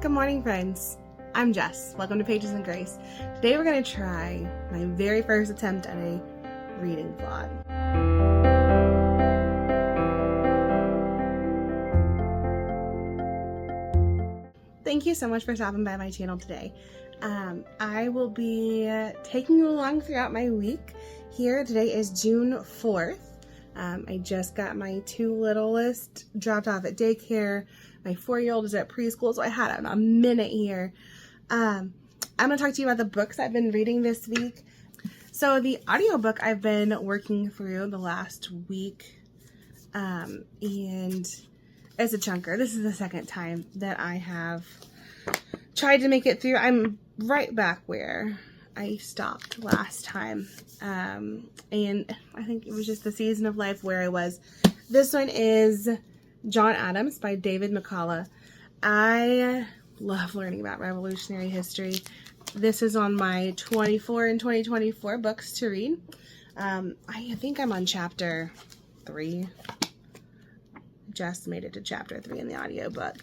Good morning, friends. I'm Jess. Welcome to Pages and Grace. Today we're going to try my very first attempt at a reading vlog. Thank you so much for stopping by my channel today. I will be taking you along throughout my week here. Today is June 4th. I just got my two littlest dropped off at daycare. My 4-year-old is at preschool, so I had a minute here. I'm going to talk to you about the books I've been reading this week. So the audiobook I've been working through the last week, and it's a chunker. This is the second time that I have tried to make it through. I'm right back where I stopped last time, and I think it was just the season of life where I was. This one is John Adams by David McCullough. I love learning about revolutionary history. This is on my 24 and 2024 books to read. I think I'm on chapter 3. Just made it to chapter 3 in the audiobook.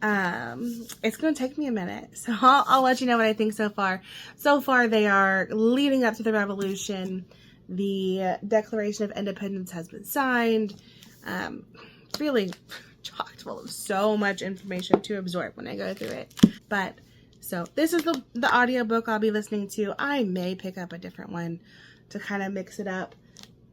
It's going to take me a minute, so I'll let you know what I think so far. So far, they are leading up to the revolution. The Declaration of Independence has been signed. Really chocked full of so much information to absorb when I go through it. But, so this is the audiobook I'll be listening to. I may pick up a different one to kind of mix it up,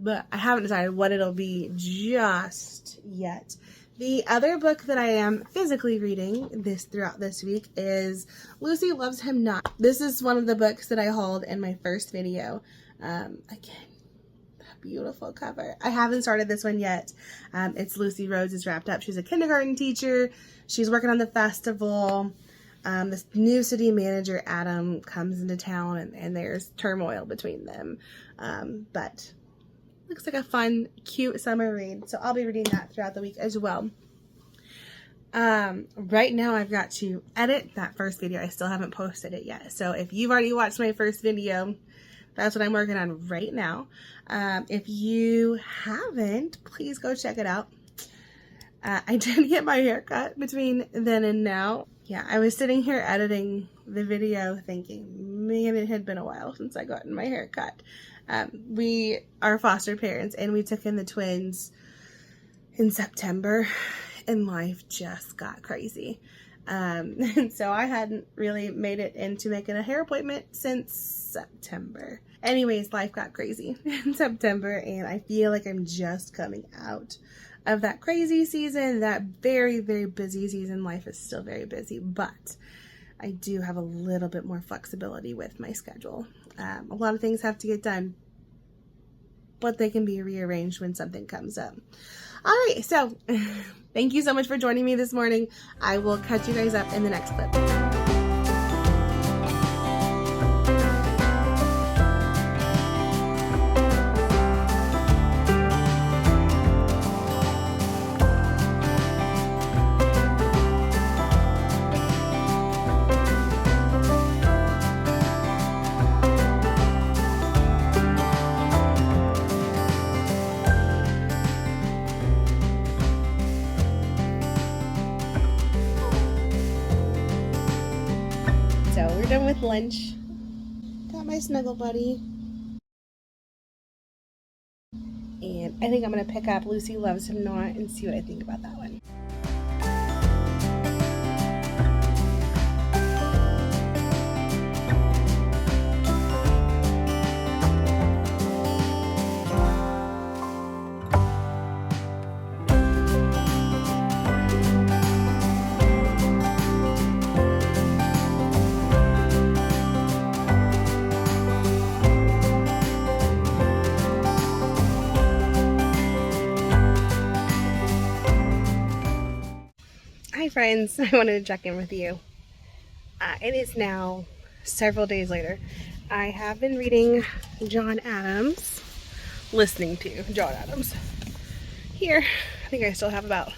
but I haven't decided what it'll be just yet. The other book that I am physically reading throughout this week is Lucy Loves Him Not. This is one of the books that I hauled in my first video. Again, beautiful cover. I haven't started this one yet. It's Lucy Rhodes is wrapped up. She's a kindergarten teacher. She's working on the festival. This new city manager, Adam, comes into town and there's turmoil between them. But looks like a fun, cute summer read. So I'll be reading that throughout the week as well. Right now I've got to edit that first video. I still haven't posted it yet. So if you've already watched my first video, that's what I'm working on right now. If you haven't, please go check it out. I did get my hair cut between then and now. Yeah, I was sitting here editing the video thinking, man, it had been a while since I gotten my hair cut. We are foster parents and we took in the twins in September and life just got crazy. And so I hadn't really made it into making a hair appointment since September. Anyways, life got crazy in September and I feel like I'm just coming out of that crazy season, that very, very busy season. Life is still very busy, but I do have a little bit more flexibility with my schedule. A lot of things have to get done, but they can be rearranged when something comes up. All right, so thank you so much for joining me this morning. I will catch you guys up in the next clip. So we're done with lunch. Got my snuggle buddy. And I think I'm going to pick up Lucy Loves Him Not and see what I think about that one. Hi friends, I wanted to check in with you. It is now several days later. I have been reading John Adams, listening to John Adams. Here, I think I still have about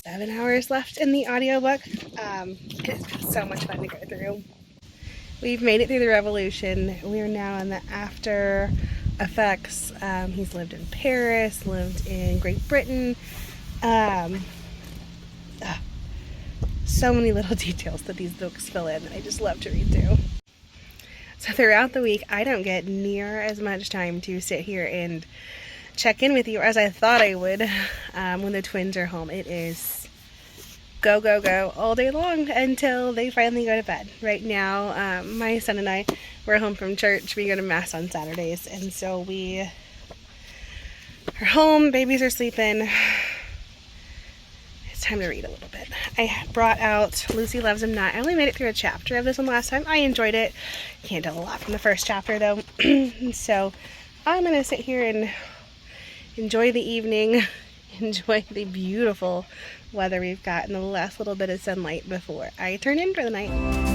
7 hours left in the audiobook. It's been so much fun to go through. We've made it through the revolution. We are now in the after effects. He's lived in Paris, lived in Great Britain. so many little details that these books fill in that I just love to read through. So throughout the week, I don't get near as much time to sit here and check in with you as I thought I would when the twins are home. It is go, go, go all day long until they finally go to bed. Right now, my son and I, we're home from church. We go to Mass on Saturdays, and so we are home. Babies are sleeping. It's time to read a little bit. I brought out Lucy Loves Him Not. I only made it through a chapter of this one last time. I enjoyed it. Can't tell a lot from the first chapter though. So I'm going to sit here and enjoy the evening, enjoy the beautiful weather we've got and the last little bit of sunlight before I turn in for the night.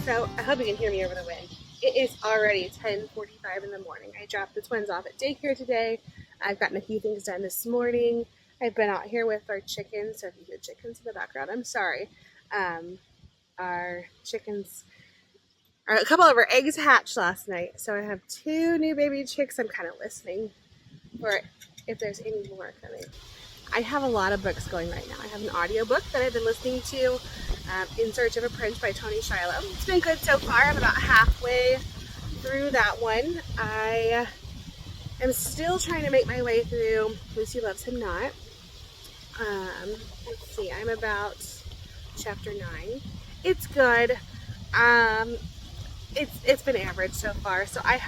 So I hope you can hear me over the wind. It is already 10:45 in the morning. I dropped the twins off at daycare today. I've gotten a few things done this morning. I've been out here with our chickens, so if you hear chickens in the background, I'm sorry. Our chickens, a couple of our eggs hatched last night, so I have 2 new baby chicks. I'm kind of listening for if there's any more coming. I have a lot of books going right now. I have an audiobook that I've been listening to, In Search of a Prince by Tony Shiloh. It's been good so far. I'm about halfway through that one. I am still trying to make my way through Lucy Loves Him Not. Let's see, I'm about chapter 9. It's good. It's been average so far, so it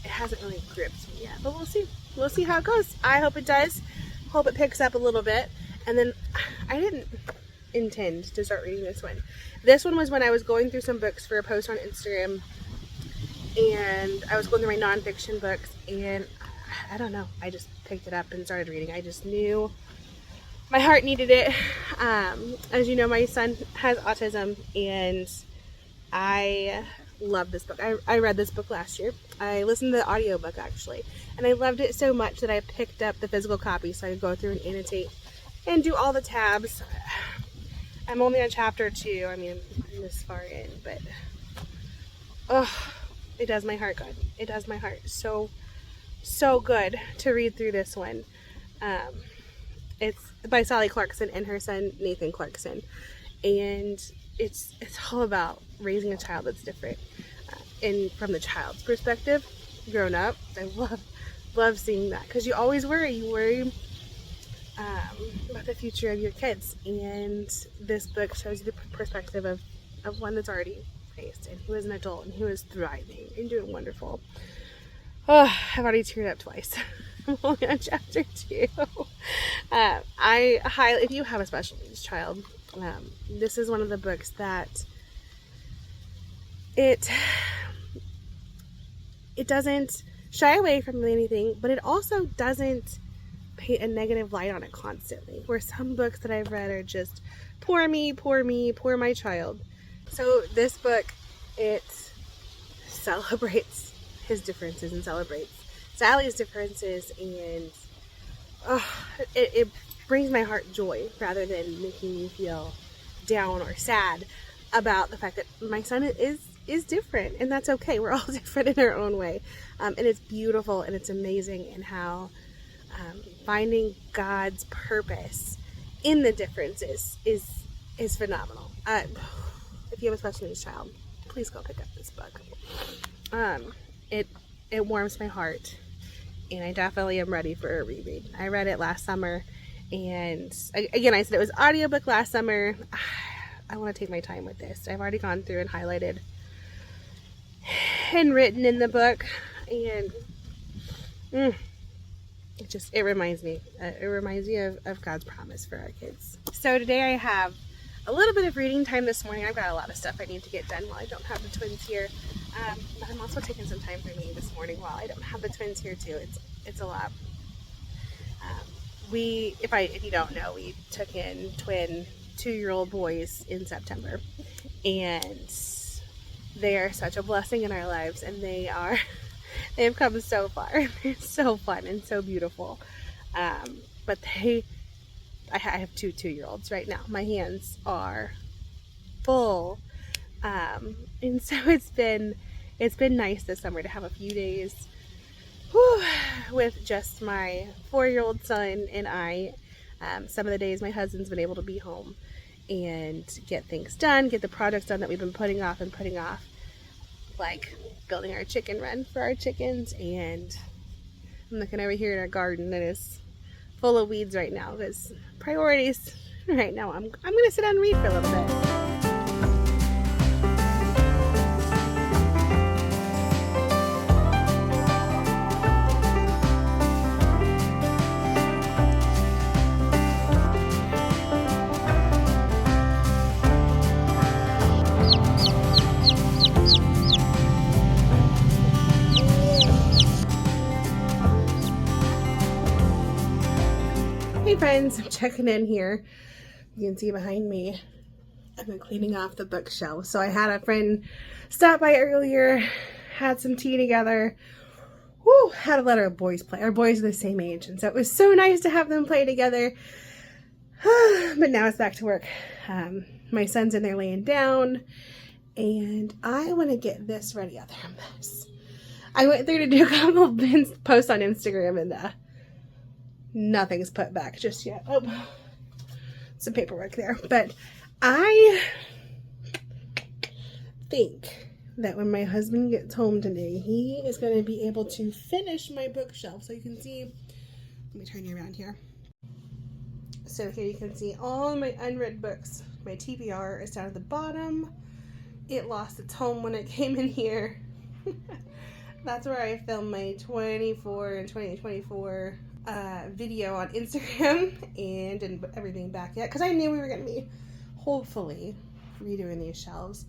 hasn't really gripped me yet, but we'll see. We'll see how it goes. I hope it does. Hope it picks up a little bit. And then I didn't intend to start reading this one. This one was when I was going through some books for a post on Instagram, and I was going through my nonfiction books, and I don't know, I just picked it up and started reading. I just knew my heart needed it. As you know, my son has autism, and I love this book. I read this book last year. I listened to the audiobook actually, and I loved it so much that I picked up the physical copy so I could go through and annotate and do all the tabs. I'm only on chapter 2. I mean, I'm this far in, but oh, it does my heart good. It does my heart so good to read through this one. It's by Sally Clarkson and her son Nathan Clarkson, and it's all about raising a child that's different, and from the child's perspective, grown up. I love seeing that, because you always worry about the future of your kids, and this book shows you the perspective of one that's already raised and who is an adult and who is thriving and doing wonderful. Oh, I've already teared up twice. I'm only on chapter 2. If you have a special needs child, this is one of the books that it doesn't shy away from anything, but it also doesn't paint a negative light on it constantly, where some books that I've read are just poor me, poor my child. So this book, it celebrates his differences and celebrates Sally's differences, and it brings my heart joy rather than making me feel down or sad about the fact that my son is different, and that's okay. We're all different in our own way, and it's beautiful and it's amazing, and how finding God's purpose in the differences is is phenomenal. If you have a special needs child, please go pick up this book. It warms my heart, and I definitely am ready for a reread. I read it last summer, and again, I said it was audiobook last summer. I want to take my time with this. I've already gone through and highlighted and written in the book, and it reminds me of God's promise for our kids. So today I have a little bit of reading time this morning. I've got a lot of stuff I need to get done while I don't have the twins here. But I'm also taking some time for me this morning while I don't have the twins here too. It's a lot. If you don't know, we took in twin 2-year-old boys in September, and they are such a blessing in our lives, and they've come so far. They're so fun and so beautiful. But I have 2 2-year-olds right now. My hands are full. And so it's been nice this summer to have a few days with just my 4-year-old son and I. Some of the days my husband's been able to be home and get things done, get the projects done that we've been putting off, like building our chicken run for our chickens. And I'm looking over here in our garden that is full of weeds right now, because priorities right now. I'm gonna sit down and read for a little bit. Hey friends, I'm checking in here. You can see behind me, I've been cleaning off the bookshelf. So I had a friend stop by earlier, had some tea together. Woo, had to let our boys play. Our boys are the same age, and so it was so nice to have them play together. But now it's back to work. My son's in there laying down, and I want to get this ready. Out there, a mess. I went through to do a couple of posts on Instagram, and nothing's put back just yet. Oh, some paperwork there. But I think that when my husband gets home today, he is going to be able to finish my bookshelf. So you can see, let me turn you around here. So here you can see all my unread books. My TBR is down at the bottom. It lost its home when it came in here. That's where I filmed my 24 and 2024 video on Instagram, and didn't put everything back yet because I knew we were going to be hopefully redoing these shelves.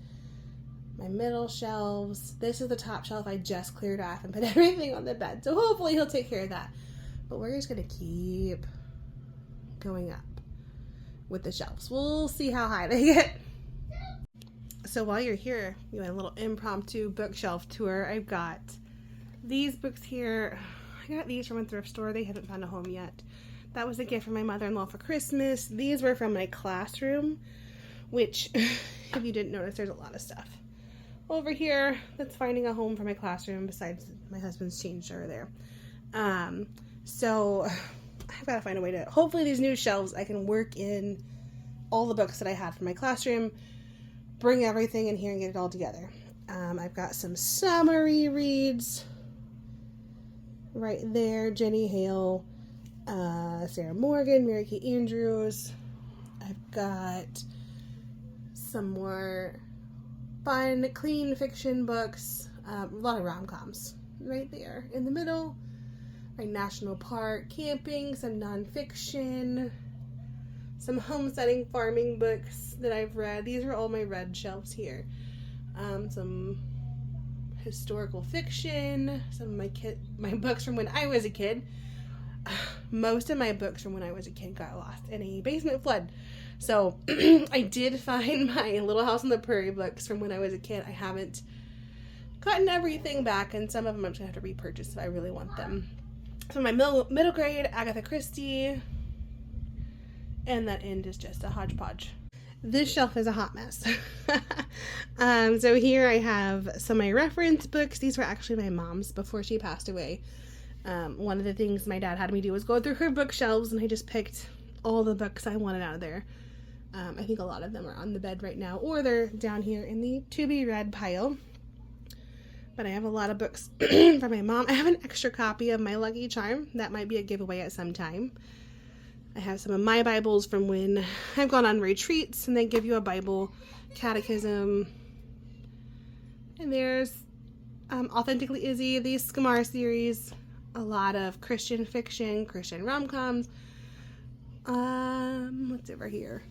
My middle shelves. This is the top shelf I just cleared off and put everything on the bed. So hopefully he'll take care of that. But we're just going to keep going up with the shelves. We'll see how high they get. So while you're here, you had a little impromptu bookshelf tour. I've got these books here. I got these from a thrift store. They haven't found a home yet. That was a gift from my mother-in-law for Christmas. These were from my classroom, which, if you didn't notice, there's a lot of stuff over here that's finding a home for my classroom besides my husband's change over there. So I've got to find a way to, hopefully these new shelves, I can work in all the books that I had from my classroom, bring everything in here and get it all together. I've got some summary reads right there. Jenny Hale, Sarah Morgan, Mary Kay Andrews. I've got some more fun, clean fiction books. A lot of rom-coms right there in the middle. Like National Park, camping, some nonfiction, some homesteading, farming books that I've read. These are all my read shelves here. Some historical fiction, some of my books from when I was a kid. Most of my books from when I was a kid got lost in a basement flood. So I did find my Little House on the Prairie books from when I was a kid. I haven't gotten everything back, and some of them I'm just going to have to repurchase if I really want them. So my middle grade, Agatha Christie, and that end is just a hodgepodge. This shelf is a hot mess. So here I have some of my reference books. These were actually my mom's before she passed away. One of the things my dad had me do was go through her bookshelves, and I just picked all the books I wanted out of there. I think a lot of them are on the bed right now, or they're down here in the to be read pile. But I have a lot of books from my mom. I have an extra copy of my Lucky Charm. That might be a giveaway at some time. I have some of my Bibles from when I've gone on retreats and they give you a Bible catechism. And there's Authentically Izzy, the Skamar series, a lot of Christian fiction, Christian rom-coms. What's over here?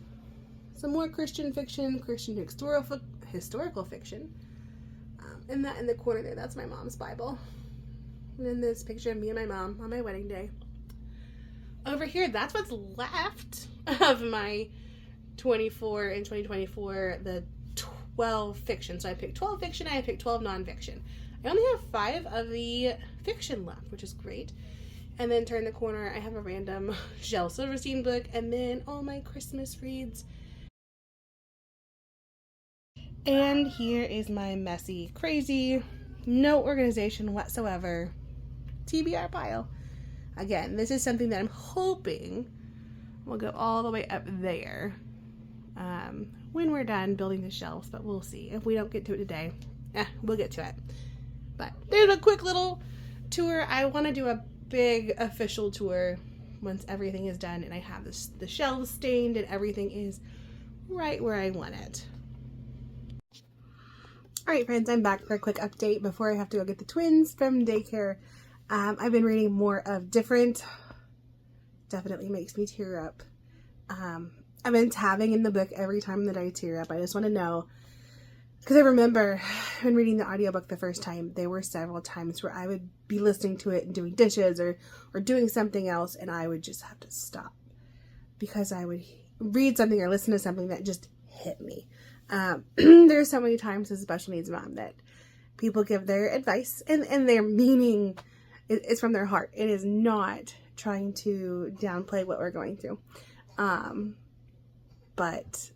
Some more Christian fiction, Christian historical fiction. And that in the corner there, that's my mom's Bible. And then this picture of me and my mom on my wedding day. Over here, that's what's left of my 24 in 2024, the 12 fiction. So I picked 12 fiction, I picked 12 nonfiction. I only have 5 of the fiction left, which is great. And then turn the corner, I have a random Shel Silverstein book, and then all my Christmas reads. And here is my messy, crazy, no organization whatsoever TBR pile. Again, this is something that I'm hoping will go all the way up there when we're done building the shelves, but we'll see. If we don't get to it today, we'll get to it. But there's a quick little tour. I want to do a big official tour once everything is done and I have the shelves stained and everything is right where I want it. Alright friends, I'm back for a quick update before I have to go get the twins from daycare. I've been reading more of Different. Definitely makes me tear up. I've been tabbing in the book every time that I tear up. I just want to know, because I remember when reading the audiobook the first time, there were several times where I would be listening to it and doing dishes or doing something else, and I would just have to stop because I would read something or listen to something that just hit me. There's so many times as a special needs mom that people give their advice and their meaning is from their heart. It is not trying to downplay what we're going through. But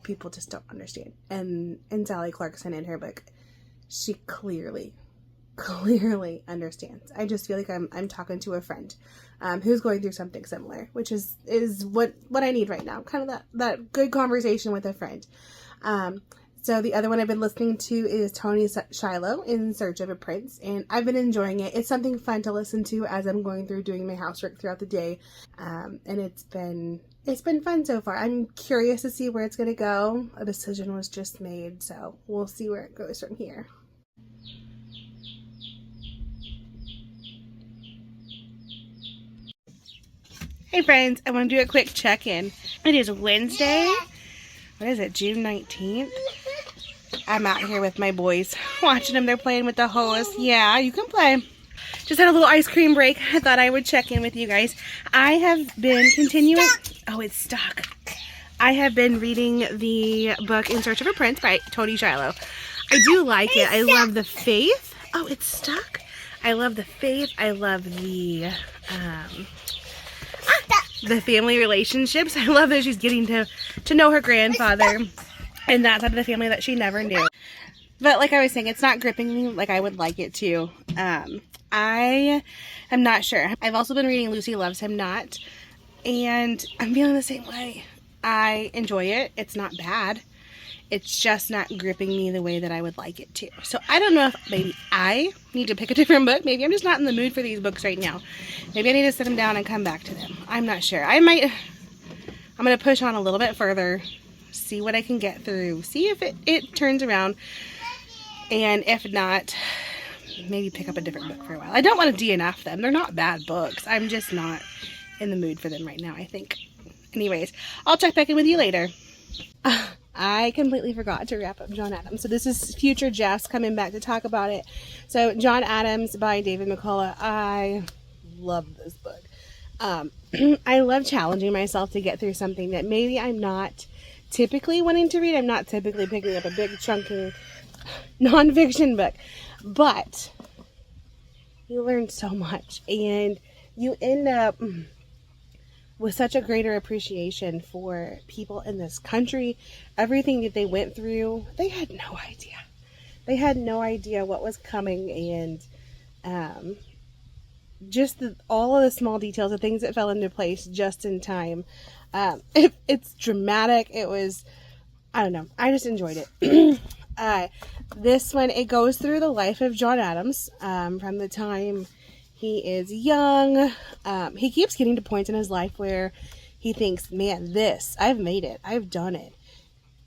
people just don't understand. And Sally Clarkson in her book, she clearly understands. I just feel like I'm talking to a friend who's going through something similar, which is what I need right now. Kind of that good conversation with a friend. So the other one I've been listening to is Tony Shiloh, In Search of a Prince, and I've been enjoying it. It's something fun to listen to as I'm going through doing my housework throughout the day, and it's been fun so far. I'm curious to see where it's going to go. A decision was just made, so we'll see where it goes from here. Hey friends, I want to do a quick check-in. It is Wednesday. What is it, June 19th? I'm out here with my boys, watching them. They're playing with the hose. Yeah, you can play. Just had a little ice cream break. I thought I would check in with you guys. I have been continuing. Oh, it's stuck. I have been reading the book In Search of a Prince by Tony Shiloh. I do like it. I love the faith. Oh, it's stuck. I love the faith. I love the family relationships. I love that she's getting to know her grandfather and that side of the family that she never knew. But like I was saying, it's not gripping me like I would like it to. I am not sure. I've also been reading Lucy Loves Him Not, and I'm feeling the same way. I enjoy it. It's not bad. It's just not gripping me the way that I would like it to. So I don't know if maybe I need to pick a different book. Maybe I'm just not in the mood for these books right now. Maybe I need to sit them down and come back to them. I'm not sure. I'm going to push on a little bit further, see what I can get through, see if it turns around, and if not, maybe pick up a different book for a while. I don't want to DNF them. They're not bad books. I'm just not in the mood for them right now, I think. Anyways, I'll check back in with you later. I completely forgot to wrap up John Adams. So this is future Jess coming back to talk about it. So John Adams by David McCullough. I love this book. I love challenging myself to get through something that maybe I'm not typically wanting to read. I'm not typically picking up a big chunking nonfiction book. But you learn so much. And you end up with such a greater appreciation for people in this country, everything that they went through. They had no idea. They had no idea what was coming, and just all of the small details, the things that fell into place just in time. It's dramatic. It was, I don't know, I just enjoyed it. This one, it goes through the life of John Adams, from the time he is young. He keeps getting to points in his life where he thinks, man, I've made it, I've done it.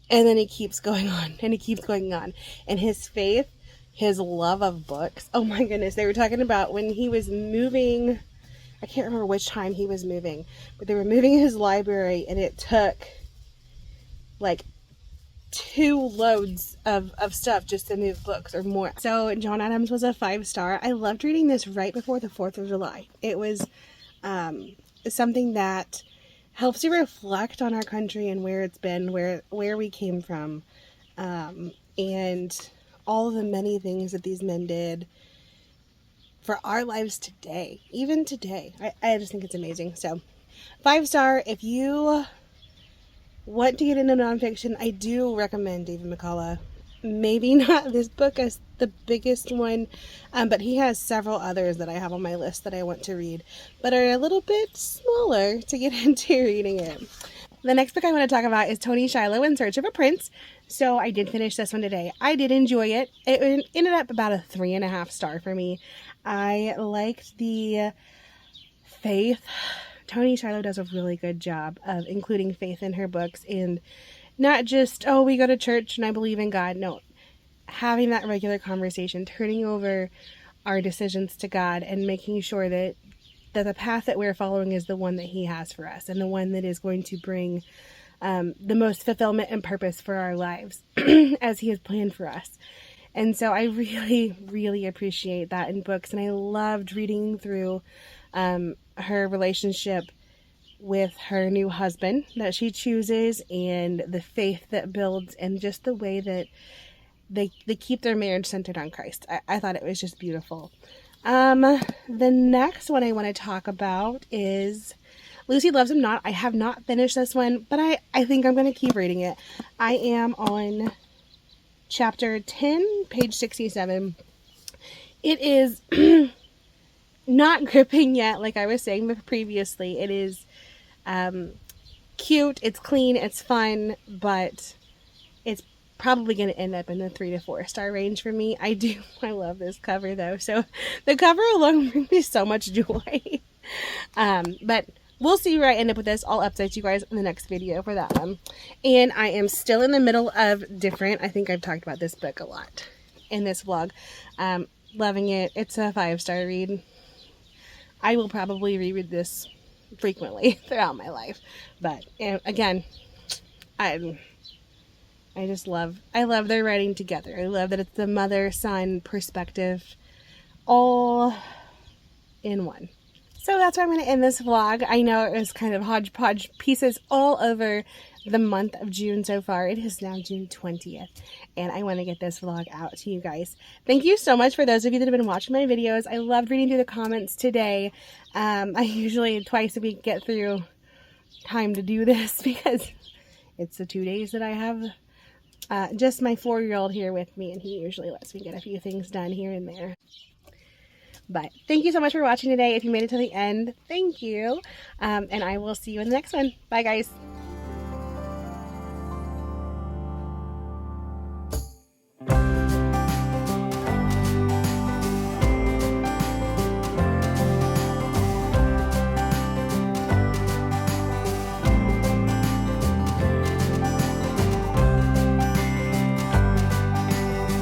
And then he keeps going on, and he keeps going on. And his faith, his love of books, oh my goodness, they were talking about when he was moving, I can't remember which time he was moving, but they were moving his library, and it took like 2 loads of stuff just to move books or more. So John Adams was a 5-star. I loved reading this right before the 4th of July. It was something that helps you reflect on our country and where it's been, where we came from, and all the many things that these men did for our lives today, even today. I just think it's amazing. So 5-star. If you want to get into nonfiction, I do recommend David McCullough. Maybe not this book as the biggest one, but he has several others that I have on my list that I want to read, but are a little bit smaller to get into reading it. The next book I want to talk about is Tony Shiloh, In Search of a Prince. So I did finish this one today. I did enjoy it. It ended up about a 3.5 star for me. I liked the faith. Tony Shiloh does a really good job of including faith in her books, and not just, oh, we go to church and I believe in God. No, having that regular conversation, turning over our decisions to God and making sure that the path that we're following is the one that He has for us, and the one that is going to bring the most fulfillment and purpose for our lives as He has planned for us. And so I really, really appreciate that in books, and I loved reading through her relationship with her new husband that she chooses, and the faith that builds, and just the way that they keep their marriage centered on Christ. I thought it was just beautiful. The next one I want to talk about is Lucy Loves Him Not. I have not finished this one, but I think I'm going to keep reading it. I am on chapter 10, page 67. It is not gripping yet, like I was saying previously. It is cute, it's clean, it's fun, but it's probably going to end up in the 3 to 4 star range for me. I love this cover though, so the cover alone brings me so much joy. But we'll see where I end up with this. I'll update you guys in the next video for that one. And I am still in the middle of Different. I think I've talked about this book a lot in this vlog. Loving it. It's a 5-star read. I will probably reread this frequently throughout my life, but again, I love their writing together. I love that it's the mother-son perspective all in one. So that's where I'm going to end this vlog. I know it was kind of hodgepodge pieces all over the month of June so far. It is now June 20th, and I want to get this vlog out to you guys. Thank you so much for those of you that have been watching my videos. I loved reading through the comments today. I usually twice a week get through time to do this because it's the 2 days that I have just my 4-year-old here with me, and he usually lets me get a few things done here and there. But thank you so much for watching today. If you made it to the end, thank you. And I will see you in the next one. Bye, guys.